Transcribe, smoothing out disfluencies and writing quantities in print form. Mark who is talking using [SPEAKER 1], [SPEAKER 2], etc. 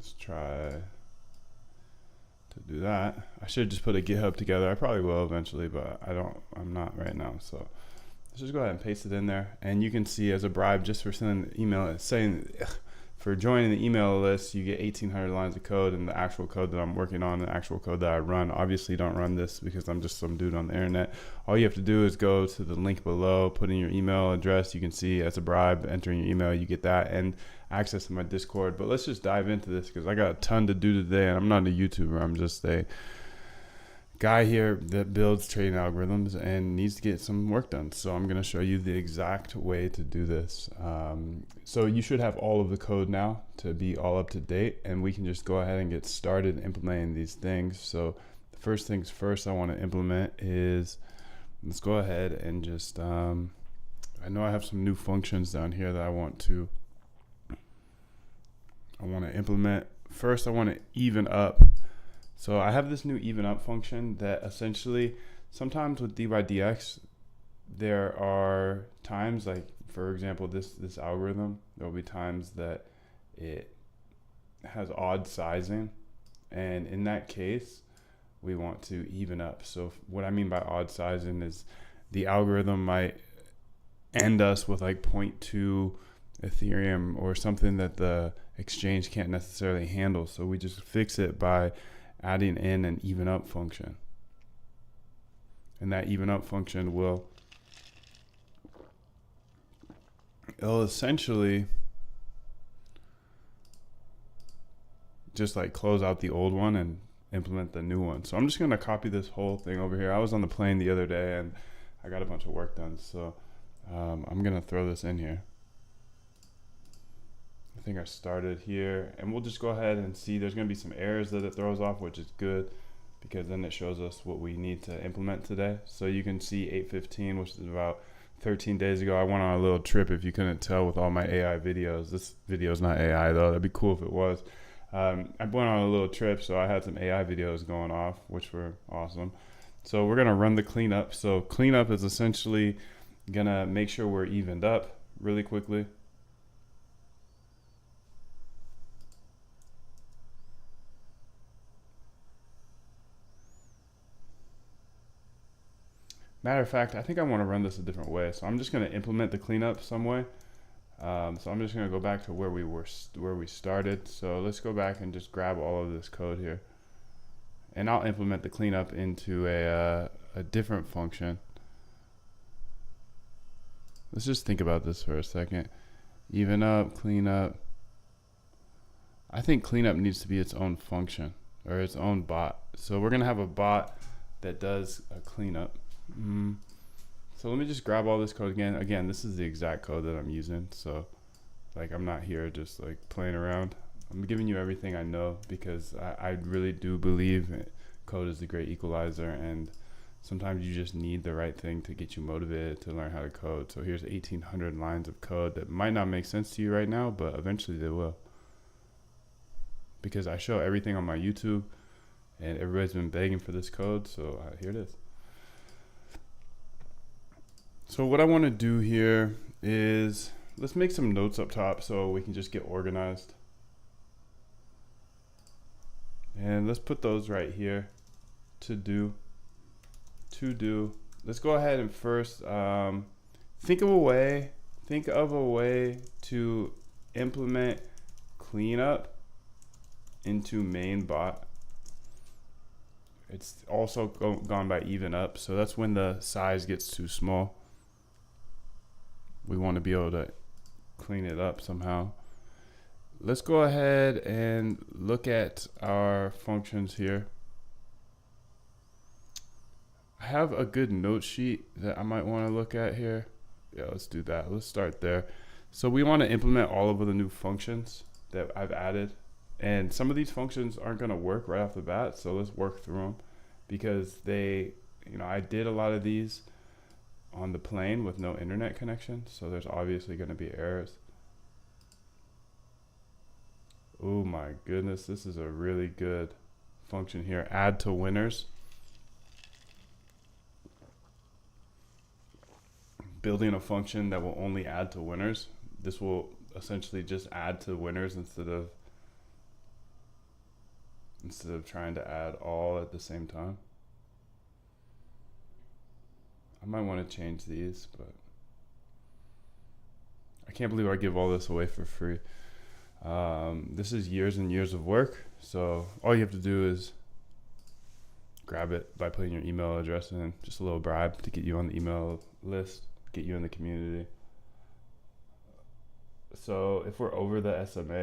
[SPEAKER 1] Let's try to do that. I should just put a GitHub together. I probably will eventually, but I'm not right now. So let's just go ahead and paste it in there. And you can see as a bribe just for sending the email, it's saying for joining the email list, you get 1,800 lines of code, and the actual code that I'm working on, the actual code that I run. Obviously don't run this because I'm just some dude on the internet. All you have to do is go to the link below, put in your email address. You can see as a bribe, entering your email, you get that, and access to my Discord. But let's just dive into this because I got a ton to do today, and I'm not a YouTuber. I'm just a guy here that builds trading algorithms and needs to get some work done. So I'm going to show you the exact way to do this. So you should have all of the code now to be all up to date, and we can just go ahead and get started implementing these things. So the first things first I want to implement is, let's go ahead and just, I know I have some new functions down here that I want to implement. First, I want to even up. So I have this new even up function that essentially, sometimes with DYDX, there are times, like for example, this algorithm, there will be times that it has odd sizing. And in that case, we want to even up. So what I mean by odd sizing is the algorithm might end us with like 0.2 Ethereum or something that the exchange can't necessarily handle. So we just fix it by adding in an even up function. And that even up function it'll essentially just like close out the old one and implement the new one. So I'm just going to copy this whole thing over here. I was on the plane the other day and I got a bunch of work done. So I'm going to throw this in here. I think I started here, and we'll just go ahead and see. There's going to be some errors that it throws off, which is good because then it shows us what we need to implement today. So you can see 8:15, which is about 13 days ago. I went on a little trip, if you couldn't tell, with all my AI videos. This video is not AI though. That'd be cool if it was. I went on a little trip, so I had some AI videos going off, which were awesome. So we're going to run the cleanup. So cleanup is essentially going to make sure we're evened up really quickly. Matter of fact, I think I want to run this a different way. So I'm just going to implement the cleanup some way. So I'm just going to go back to where we started. So let's go back and just grab all of this code here. And I'll implement the cleanup into a different function. Let's just think about this for a second. Even up, cleanup. I think cleanup needs to be its own function or its own bot. So we're going to have a bot that does a cleanup. So let me just grab all this code again. Again, this is the exact code that I'm using. So like, I'm not here just like playing around. I'm giving you everything I know because I really do believe code is the great equalizer, and sometimes you just need the right thing to get you motivated to learn how to code. So here's 1,800 lines of code that might not make sense to you right now, but eventually they will. Because I show everything on my YouTube and everybody's been begging for this code, so here it is. So what I want to do here is, let's make some notes up top so we can just get organized. And let's put those right here. To do. Let's go ahead and first think of a way to implement cleanup into main bot. It's also gone by even up, so that's when the size gets too small. We want to be able to clean it up somehow. Let's go ahead and look at our functions here. I have a good note sheet that I might want to look at here. Yeah, let's do that. Let's start there. So we want to implement all of the new functions that I've added. And some of these functions aren't going to work right off the bat. So let's work through them because I did a lot of these on the plane with no internet connection. So there's obviously going to be errors. Oh my goodness, this is a really good function here. Add to winners. Building a function that will only add to winners. This will essentially just add to winners instead of instead of trying to add all at the same time. I might want to change these, but I can't believe I give all this away for free. This is years and years of work, so all you have to do is grab it by putting your email address in, just a little bribe to get you on the email list, get you in the community. So if we're over the SMA,